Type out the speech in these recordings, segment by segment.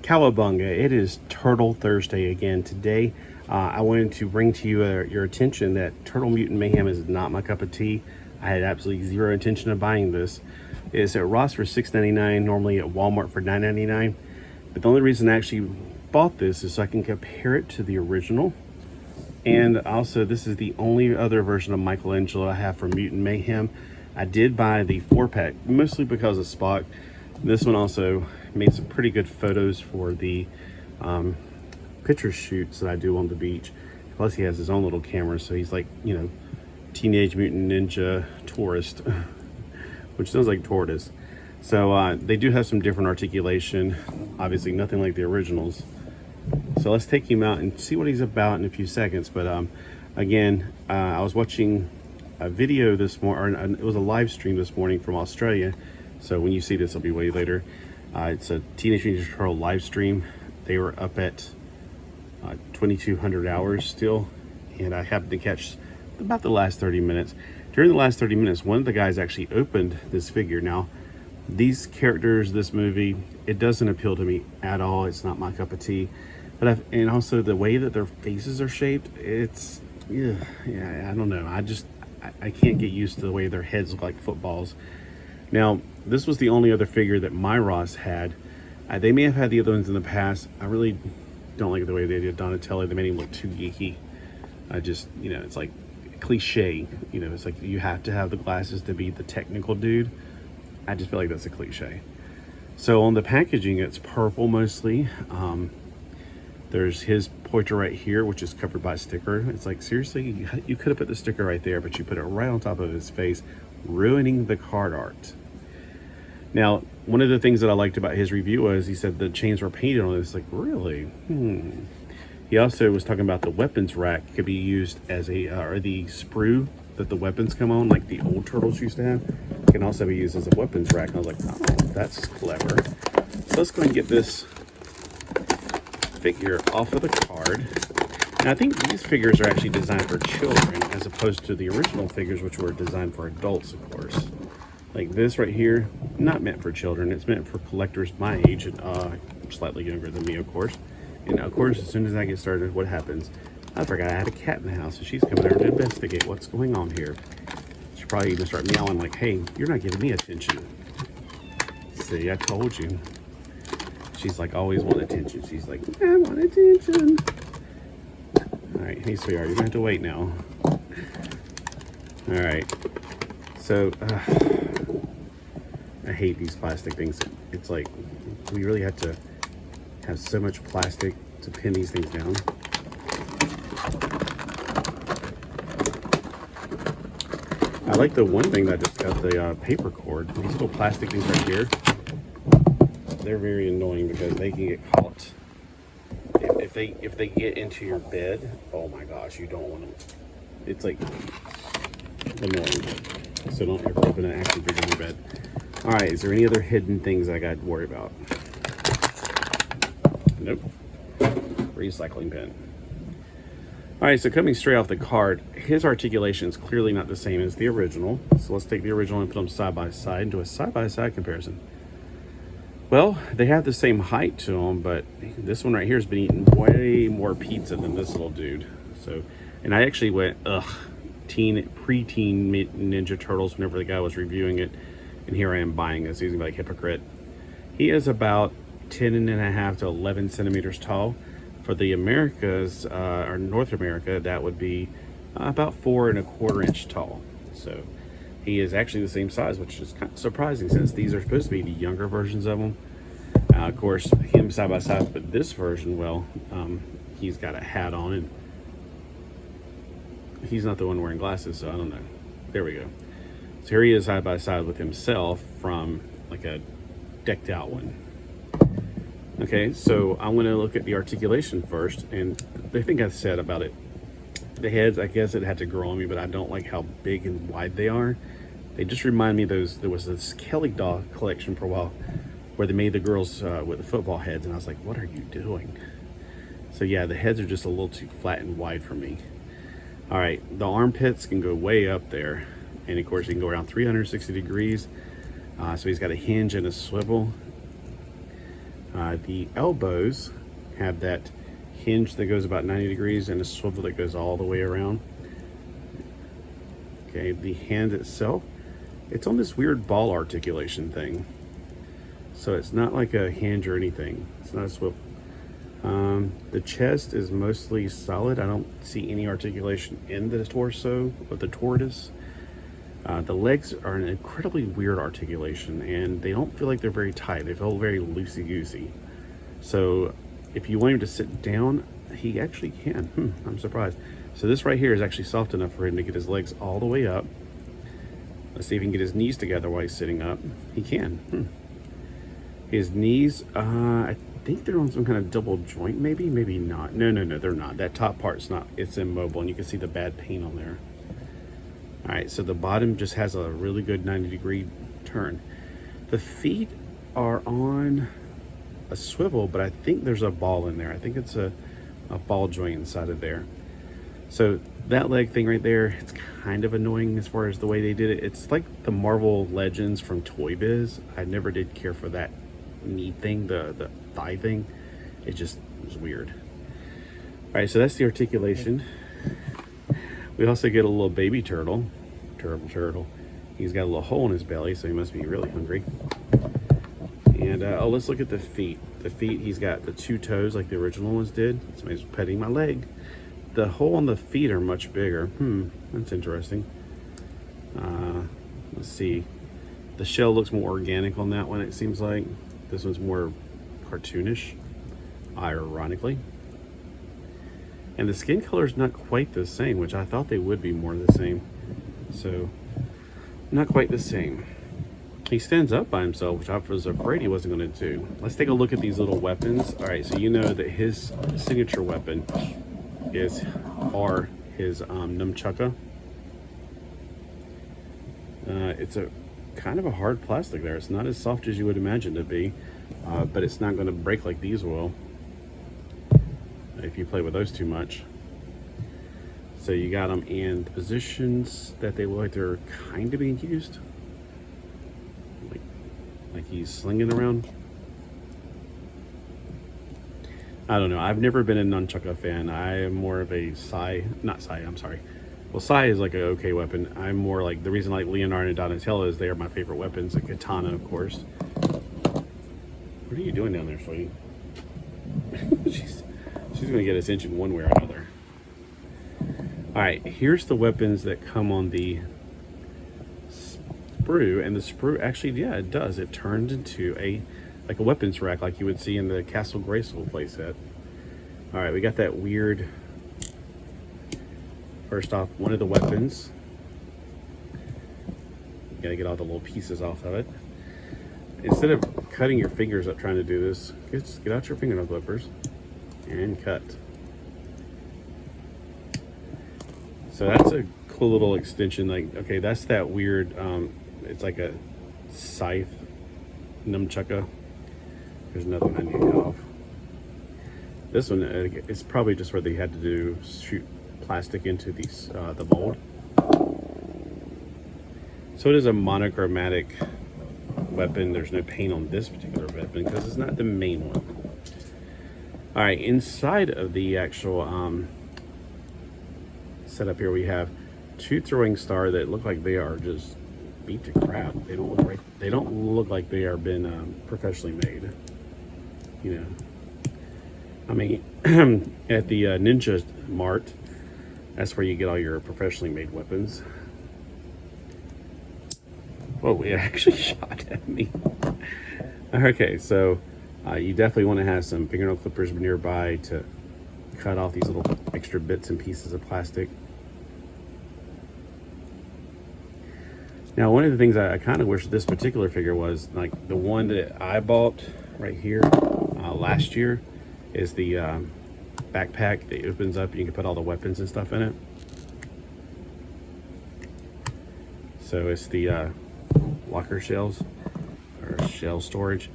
Cowabunga, it is Turtle Thursday again. Today, I wanted to bring to you your attention that Turtle Mutant Mayhem is not my cup of tea. I had absolutely zero intention of buying this. It's at Ross for $6.99, normally at Walmart for $9.99. But the only reason I actually bought this is so I can compare it to the original. And also, this is the only other version of Michelangelo I have for Mutant Mayhem. I did buy the 4-pack, mostly because of Spock. This one also made some pretty good photos for the picture shoots that I do on the beach. Plus he has his own little camera, so he's like, you know, Teenage Mutant Ninja Tourist, which sounds like tortoise. So they do have some different articulation, obviously nothing like the originals. So let's take him out and see what he's about in a few seconds. But again, I was watching a video this morning, or it was a live stream this morning from Australia. So when you see this, it'll be way later. It's a Teenage Mutant Ninja Turtle live stream. They were up at 2200 hours still, and I happened to catch about the last 30 minutes. During the last 30 minutes, one of the guys actually opened this figure. Now, these characters, this movie, it doesn't appeal to me at all. It's not my cup of tea. But and also the way that their faces are shaped, it's yeah, I don't know. I can't get used to the way their heads look like footballs. Now, this was the only other figure that my Ross had. They may have had the other ones in the past. I really don't like the way they did Donatello. They made him look too geeky. You know, it's like cliche. You know, it's like you have to have the glasses to be the technical dude. I just feel like that's a cliche. So on the packaging, it's purple mostly. There's his pointer right here, which is covered by a sticker. It's like, seriously, you could have put the sticker right there, but you put it right on top of his face, ruining the card art. Now, one of the things that I liked about his review was he said the chains were painted on it. It's like, really? He also was talking about the weapons rack could be used as a, or the sprue that the weapons come on, like the old Turtles used to have, can also be used as a weapons rack. And I was like, oh, that's clever. So let's go ahead and get this figure off of the card. Now, I think these figures are actually designed for children as opposed to the original figures, which were designed for adults, of course. Like this right here, not meant for children. It's meant for collectors my age and slightly younger than me, of course. And of course, as soon as I get started, what happens? I forgot I had a cat in the house, so she's coming over to investigate what's going on here. She'll probably even start meowing like, hey, you're not giving me attention. See, I told you. She's like, always want attention. She's like, I want attention. All right, hey, sweetheart, you're gonna have to wait now. All right, so I hate these plastic things. It's like, we really have to have so much plastic to pin these things down. I like the one thing that just got the paper cord. These little plastic things right here, they're very annoying because they can get caught. If they get into your bed, oh my gosh, you don't want them. It's like annoying. So don't ever open an action figure in your bed. All right, is there any other hidden things I got to worry about? Nope. Recycling bin. All right, so coming straight off the card, his articulation is clearly not the same as the original. So let's take the original and put them side by side and do a side-by-side comparison. Well, they have the same height to them, but this one right here has been eating way more pizza than this little dude. So, and I actually went, preteen Ninja Turtles whenever the guy was reviewing it, and here I am buying this. He's gonna be like hypocrite. He is about 10.5 to 11 centimeters tall. For the Americas, or North America, that would be about 4.25 inches tall. So he is actually the same size, which is kind of surprising since these are supposed to be the younger versions of him. Of course, him side by side, but this version, well, he's got a hat on and he's not the one wearing glasses, so I don't know. There we go. So here he is side by side with himself from like a decked out one. Okay, so I'm going to look at the articulation first, and the thing I said about it, the heads, I guess it had to grow on me, but I don't like how big and wide they are. They just remind me of those, there was this Kelly doll collection for a while where they made the girls with the football heads, and I was like, what are you doing? So yeah, the heads are just a little too flat and wide for me. All right, the armpits can go way up there, and of course you can go around 360 degrees. So he's got a hinge and a swivel. The elbows have that hinge that goes about 90 degrees and a swivel that goes all the way around. Okay, the hand itself, it's on this weird ball articulation thing. So it's not like a hinge or anything. It's not a swivel. The chest is mostly solid. I don't see any articulation in the torso of the tortoise. The legs are an incredibly weird articulation, and they don't feel like they're very tight. They feel very loosey-goosey. So if you want him to sit down, he actually can. I'm surprised. So this right here is actually soft enough for him to get his legs all the way up. Let's see if he can get his knees together while he's sitting up. He can. His knees, I think they're on some kind of double joint, maybe not. No, they're not. That top part's not. It's immobile, and you can see the bad paint on there. All right, so the bottom just has a really good 90-degree turn. The feet are on a swivel, but I think there's a ball in there. I think it's a ball joint inside of there. So that leg thing right there, it's kind of annoying as far as the way they did it. It's like the Marvel Legends from Toy Biz. I never did care for that knee thing, the thigh thing. It just was weird. All right, so that's the articulation. We also get a little baby turtle. Turtle. He's got a little hole in his belly, so he must be really hungry. And let's look at the feet. The feet, he's got the two toes like the original ones did. Somebody's petting my leg. The hole on the feet are much bigger. That's interesting. Let's see. The shell looks more organic on that one, it seems like. This one's more cartoonish, ironically. And the skin color is not quite the same, which I thought they would be more the same. So, not quite the same. He stands up by himself, which I was afraid he wasn't going to do. Let's take a look at these little weapons. All right, so you know that his signature weapon is his nunchaka. It's a kind of a hard plastic there. It's not as soft as you would imagine it to be, but it's not going to break like these will if you play with those too much. So you got them in positions that they look like they're kind of being used, like he's slinging around. I don't know. I've never been a nunchaka fan. I am more of a Well, sai is like an okay weapon. I'm more like, the reason I like Leonardo and Donatello is they are my favorite weapons. A katana, of course. What are you doing down there, sweetie? She's going to get attention one way or another. All right, here's the weapons that come on the sprue, and the sprue actually, yeah, it does. It turned into a weapons rack like you would see in the Castle Grayskull playset. All right, we got that weird. First off, one of the weapons. You gotta get all the little pieces off of it. Instead of cutting your fingers up trying to do this, just get out your fingernail clippers and cut. So that's a cool little extension. Like, okay, that's that weird, it's like a scythe nunchaka. There's another one I need to get off. This one, it's probably just where they had to shoot plastic into these the mold. So it is a monochromatic weapon. There's no paint on this particular weapon because it's not the main one. All right, inside of the actual setup here, we have two throwing star that look like they are just beat to crap. They don't look right. They don't look like they are been professionally made. You know, I mean, at the Ninja Mart, that's where you get all your professionally made weapons. Whoa, it actually shot at me. Okay, so you definitely want to have some fingernail clippers nearby to cut off these little extra bits and pieces of plastic. Now, one of the things I kind of wish this particular figure was, like the one that I bought right here last year, is the backpack that opens up. You can put all the weapons and stuff in it. So it's the locker shells or shell storage.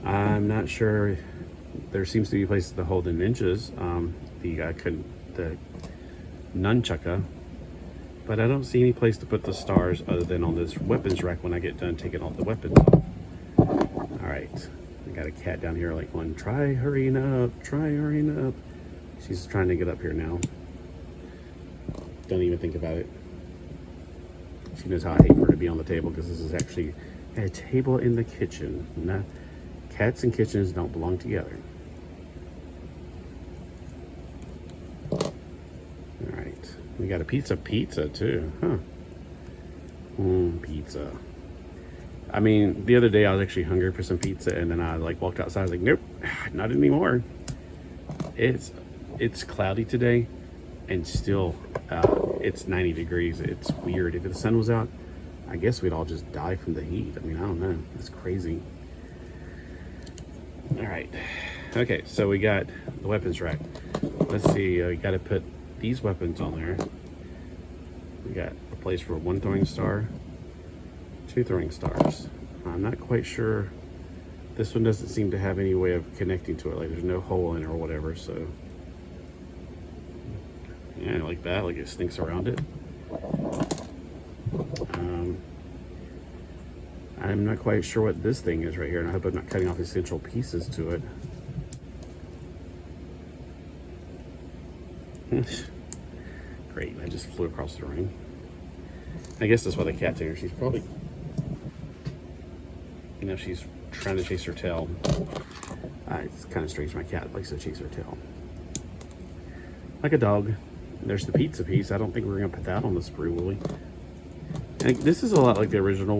I'm not sure. There seems to be places to hold the ninjas, the nunchaka, but I don't see any place to put the stars other than on this weapons rack when I get done taking all the weapons off. All right, we got a cat down here like one, try hurrying up. She's trying to get up here now. Don't even think about it. She knows how I hate for her to be on the table because this is actually a table in the kitchen. No, cats and kitchens don't belong together. All right, we got a pizza too, huh? Pizza. I mean, the other day I was actually hungry for some pizza, and then I like walked outside. I was like, nope, not anymore. It's cloudy today, and still it's 90 degrees. It's weird. If the sun was out, I guess we'd all just die from the heat. I mean, I don't know. It's crazy. All right. Okay, so we got the weapons rack. Let's see. We got to put these weapons on there. We got a place for one throwing star, two throwing stars. I'm not quite sure. This one doesn't seem to have any way of connecting to it. Like there's no hole in it or whatever. So yeah, like that. Like it stinks around it. I'm not quite sure what this thing is right here, and I hope I'm not cutting off essential pieces to it. Great, I just flew across the ring. I guess that's why the cat's in here. She's probably, you know, she's trying to chase her tail. It's kind of strange. My cat likes to chase her tail. Like a dog. There's the pizza piece. I don't think we're going to put that on the sprue, will we? And this is a lot like the original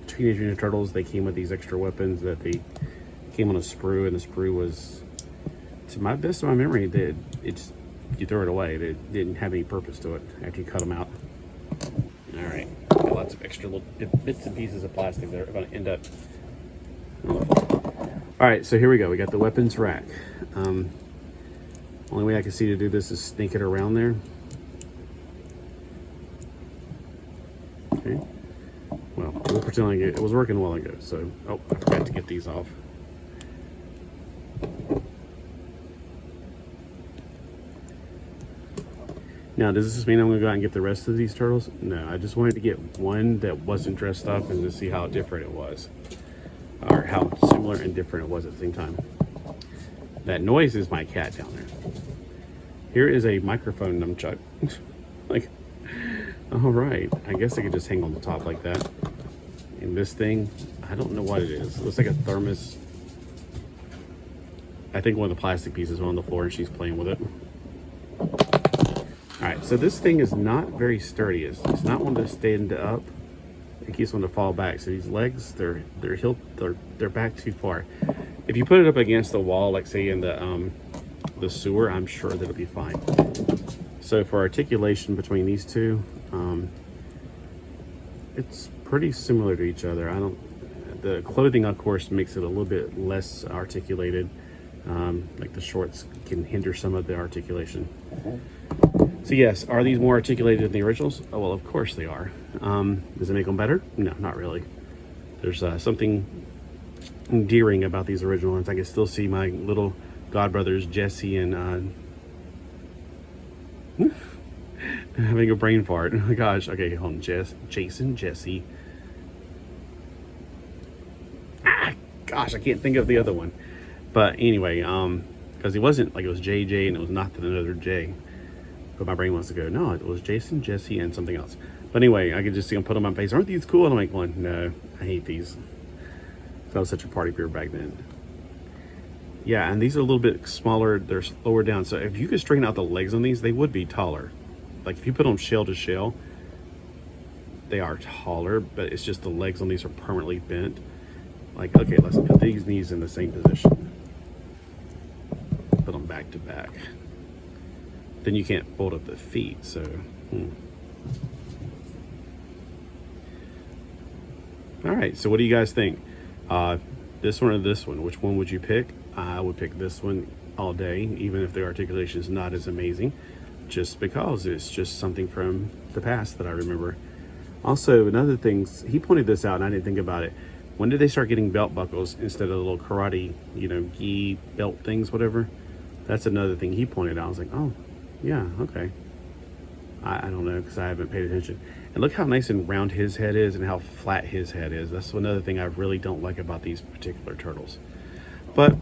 Teenage Mutant Ninja Turtles. They came with these extra weapons that they came on a sprue, and the sprue was, to my best of my memory, it's you throw it away. It didn't have any purpose to it after you cut them out. All right, got lots of extra little bits and pieces of plastic that are going to end up on the floor. All right, so here we go. We got the weapons rack. Only way I can see to do this is snake it around there. Okay. Well, we'll pretend like it was working a while ago. So, oh, I forgot to get these off. Now, does this mean I'm going to go out and get the rest of these turtles? No, I just wanted to get one that wasn't dressed up and to see how different it was. Or how similar and different it was at the same time. That noise is my cat down there. Here is a microphone nunchuck. Like, all right. I guess I could just hang on the top like that. And this thing, I don't know what it is. It looks like a thermos. I think one of the plastic pieces on the floor and she's playing with it. All right, so this thing is not very sturdy. It's not one to stand up. It keeps one to fall back. So these legs, they're back too far. If you put it up against the wall, like say in the sewer, I'm sure that it'll be fine. So for articulation between these two, it's pretty similar to each other. The clothing, of course, makes it a little bit less articulated. Like the shorts can hinder some of the articulation. So yes, are these more articulated than the originals? Oh, well, of course they are. Does it make them better? No, not really. There's something endearing about these original ones. I can still see my little godbrothers, Jesse and having a brain fart. Oh my gosh. Okay, hold on. Jason, Jesse. Gosh, I can't think of the other one. But anyway, because it wasn't like it was JJ and it was not another J. But my brain wants to go, no, it was Jason, Jesse, and something else. But anyway, I could just see them put on my face. Aren't these cool? And I'm like, well, no, I hate these. That was such a party beer back then. Yeah, and these are a little bit smaller. They're lower down. So if you could straighten out the legs on these, they would be taller. Like if you put them shell to shell, they are taller, but it's just the legs on these are permanently bent. Like, okay, let's put these knees in the same position. Put them back to back. Then you can't fold up the feet, so. All right, so what do you guys think? This one or this one? Which one would you pick? I would pick this one all day, even if the articulation is not as amazing, just because it's just something from the past that I remember. Also, another thing, he pointed this out and I didn't think about it. When did they start getting belt buckles instead of the little karate, gi belt things, whatever? That's another thing he pointed out. I was like, oh, yeah, okay. I don't know, because I haven't paid attention. And look how nice and round his head is and how flat his head is. That's another thing I really don't like about these particular turtles. But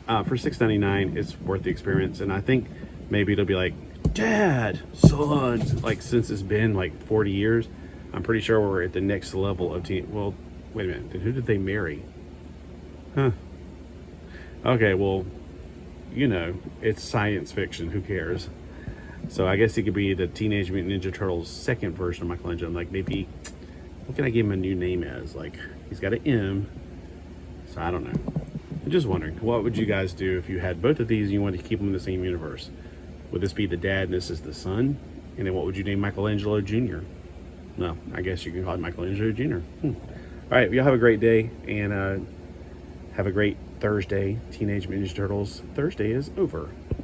for $6.99, it's worth the experience. And I think maybe it'll be like, Dad, son, like since it's been like 40 years, I'm pretty sure we're at the next level of well, wait a minute, then who did they marry? Huh. Okay, well, you know, it's science fiction, who cares? So I guess he could be the Teenage Mutant Ninja Turtles' second version of Michelangelo. Like maybe, what can I give him a new name as? Like, he's got an M, so I don't know. I'm just wondering, what would you guys do if you had both of these and you wanted to keep them in the same universe? Would this be the dad and this is the son? And then what would you name Michelangelo Jr.? No, I guess you can call it Michelangelo Jr. All right, y'all have a great day, and have a great Thursday. Teenage Mutant Ninja Turtles Thursday is over.